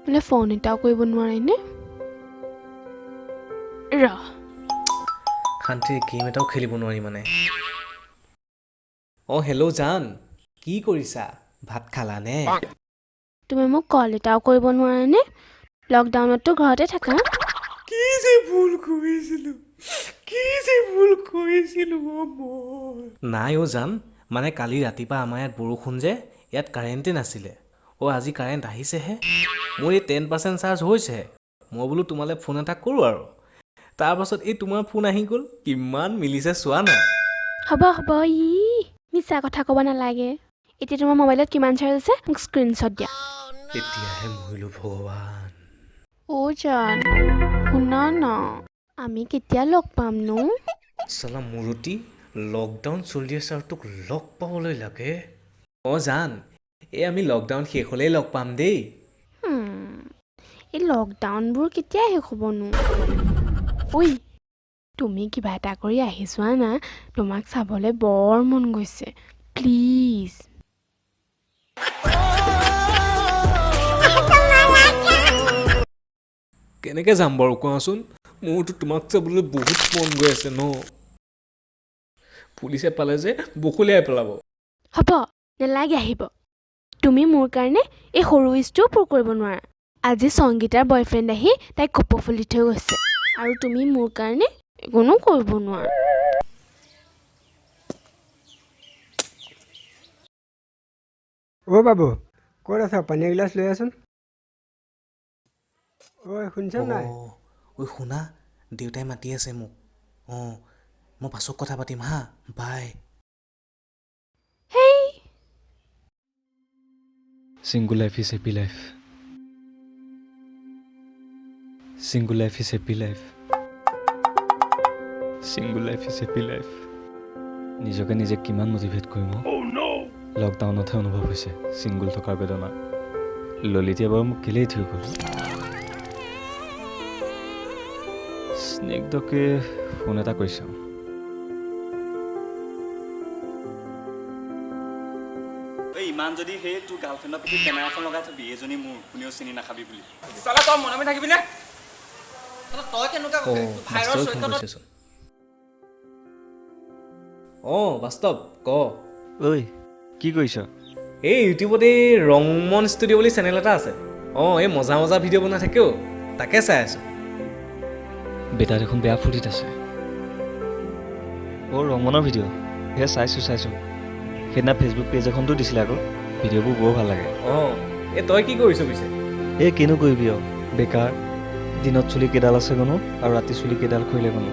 বোলে ফোন এটাও কৰিব নোৱাৰেনে ৰ শান্তিৰে গেম এটাও খেলিব নোৱাৰি মানে হেল্ল' জান কি কৰিছা ভাত খালানে তুমি মোক কল এটাও কৰিব নোৱাৰেনে লকডাউনততো ঘৰতে থাকা কি যে ভুল কৰিছিলো নাই জান মানে কালি ৰাতিপুৱা আমাৰ ইয়াত বৰষুণ যে ইয়াত কাৰেণ্টে নাছিলে আজি কাৰেণ্ট আহিছেহে মোৰ এই 10% চাৰ্জ হৈছেহে মই বোলো তোমালৈ ফোন এটা কৰোঁ আৰু তাৰপাছত এই তোমাৰ ফোন আহি গ'ল কিমান মিলিছে চোৱা না হ'ব মিছা কথা ক'ব নালাগে এতিয়া তোমাৰ মোবাইলত কিমান চাৰ্জ আছে মোক স্ক্ৰীনশ্বট দিয়া এতিয়াহে মৰিলো ভগৱান জান শুনা না আমি কেতিয়া লগ পাম নো চালা মূৰ্তি লকডাউন চলি আছে আৰু তোক লগ পাবলৈ লাগে জান আমি লকডাউন শেষ হ'লেই লগ পাম দেই এই লকডাউনবোৰ কেতিয়া শেষ হ'বনো ঐ তুমি কিবা এটা কৰি আহি চোৱা না তোমাক চাবলৈ বৰ মন গৈছে প্লিজ কেনেকৈ যাম বাৰু কোৱাচোন মোৰতো তোমাক চাবলৈ বহুত মন গৈ আছে ন পুলিচে পালে যে বখলিয়াই পেলাব হ'ব নেলাগে আহিব তুমি মোৰ কাৰণে এই সৰু ইষ্টটো পূৰ কৰিব নোৱাৰা আজি সংগীতাৰ বয়ফ্ৰেণ্ড আহি তাইক কপৌ ফুলি থৈ গৈছে আৰু তুমি মোৰ কাৰণে একোনো কৰিব নোৱাৰা বাবু ক'ত আছা পানী এগিলাচ লৈ আছোন শুনিছা নাই শুনা দেউতাই মাতি আছে মোক মই পাছত কথা পাতিম হা বাই Single life is happy life. Single life is happy life. Single life is happy life. নিজকে নিজে কিমান মোটিভেট কৰিম লকডাউনতহে অনুভৱ হৈছে চিংগুল থকাৰ বেদনা ললিতে বাৰু মোক কেলেই থৈ গ'ল স্নেকডকে ফোন এটা কৰিছোঁ ইমান যদি সেই তোৰ গাৰ্লফ্ৰেণ্ডৰ পিঠিত বেনাৰ এখন লগাই থবি এজনী মোৰ কোনেও চিনি নাখাবি বুলি চালা তই মনে মনে থাকিবি নে তই কেনেকুৱা ভাইৰাছ বাস্তৱ ক ঐ কি কৰিছ এই ইউটিউবত এই ৰংমন ষ্টুডিঅ' বুলি চেনেল এটা আছে এই মজা মজা ভিডিঅ' বনাই থাকেও তাকে চাই আছোঁ বেটা দেখোন বেয়া ফূৰ্তিত আছে ৰংমনৰ ভিডিঅ' সেয়া চাইছোঁ সেইদিনা ফেচবুক পেজ এখনতো দিছিলে আকৌ ভিডিঅ'বোৰ বৰ ভাল লাগে তই কি কৰিছ পিছে কিনো কৰিবি বেকাৰ দিনত চুলি কেইডাল আছে কোনো আৰু ৰাতি চুলি কেইডাল কৰিলে কোনো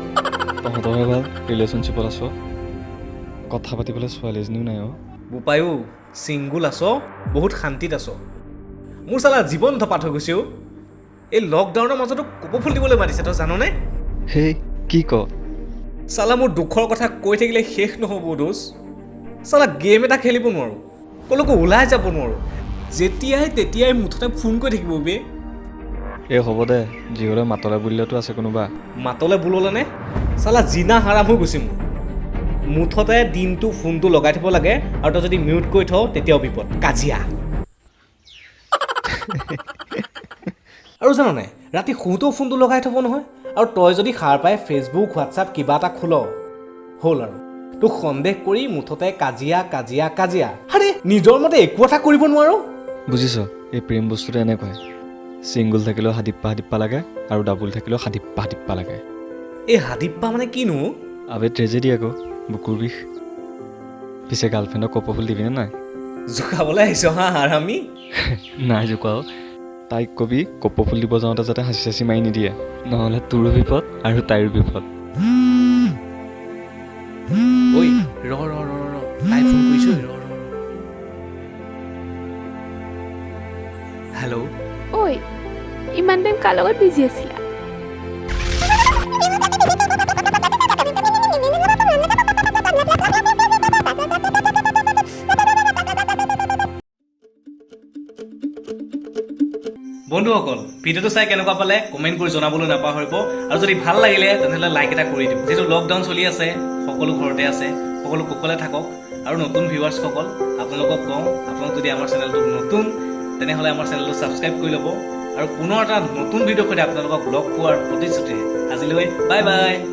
তহঁতৰহে ভাল ৰিলেশ্যনশ্বিপত আছ কথা পাতিবলৈ ছোৱালী এজনীও নাই বোপায়ো ছিংগুল আছ বহুত শান্তিত আছ মোৰ চালা জীৱন ধপাত হৈ গৈছে এই লকডাউনৰ মাজতো কপৌ ফুল দিবলৈ মাতিছে তই জাননে হেই কি ক চালা মোৰ দুখৰ কথা কৈ থাকিলে শেষ নহ'ব দোষ চালা গেম এটা খেলিব নোৱাৰোঁ ক'লৈকো ওলাই যাব নোৱাৰোঁ যেতিয়াই তেতিয়াই মুঠতে ফোন কৰি থাকিব বে হ'ব দে যিহৰে মাতলে বুলিলেতো আছে কোনোবা মাতলে বুললেনে চালা জিনা হাৰাম হৈ গৈছে মোৰ মুঠতে দিনটো ফোনটো লগাই থ'ব লাগে আৰু তই যদি মিউট কৰি থওঁ তেতিয়াও বিপদ কাজিয়া আৰু জাননে ৰাতি শুওঁতেও ফোনটো লগাই থ'ব নহয় আৰু তই যদি সাৰ পাই ফেচবুক হোৱাটছআপ কিবা এটা খোল হ'ল আৰু তোক সন্দেহ কৰি মুঠতে কাজিয়া আৰে নিজৰ মতে একো এটা কৰিব নোৱাৰো বুজিছ এই প্ৰেম বস্তুটো এনেকুৱাই ছিংগুল থাকিলেও হাদিপ্পা লাগে আৰু ডাবুল থাকিলেও হাদিপ্পা লাগে এই হাদিপ্পা মানে কিনো আবে ট্ৰেজেডি আকৌ বুকুৰ বিষ পিছে গাৰ্লফ্ৰেণ্ডক কপৌ ফুল দিবিনে নাই জোকাবলৈ আহিছ হা হাৰামি নাই জোকাও তাইক কবি কপৌ ফুল দিব যাওঁতে যাতে হাঁচি চাচি মাৰি নিদিয়ে নহ'লে তোৰো বিপদ আৰু তাইৰো বিপদ ঐ ৰ তাই ফোন কৰিছোঁ হেল্ল' ঐ ইমান টাইম কাৰ লগত বিজি আছিলা বন্ধুসকল ভিডিঅ'টো চাই কেনেকুৱা পালে কমেণ্ট কৰি জনাবলৈ নাপাহৰিব আৰু যদি ভাল লাগিলে তেনেহ'লে লাইক এটা কৰি দিব যিহেতু লকডাউন চলি আছে সকলো ঘৰতে আছে সকলো কুশলে থাকক আৰু নতুন ভিউৱাৰ্ছসকল আপোনালোকক কওঁ আপোনালোক যদি আমাৰ চেনেলটো নতুন তেনেহ'লে আমাৰ চেনেলটো ছাবস্ক্ৰাইব কৰি ল'ব আৰু পুনৰ এটা নতুন ভিডিঅ'ৰ সৈতে আপোনালোকক লগ পোৱাৰ প্ৰতিশ্ৰুতিৰে আজিলৈ বাই বাই।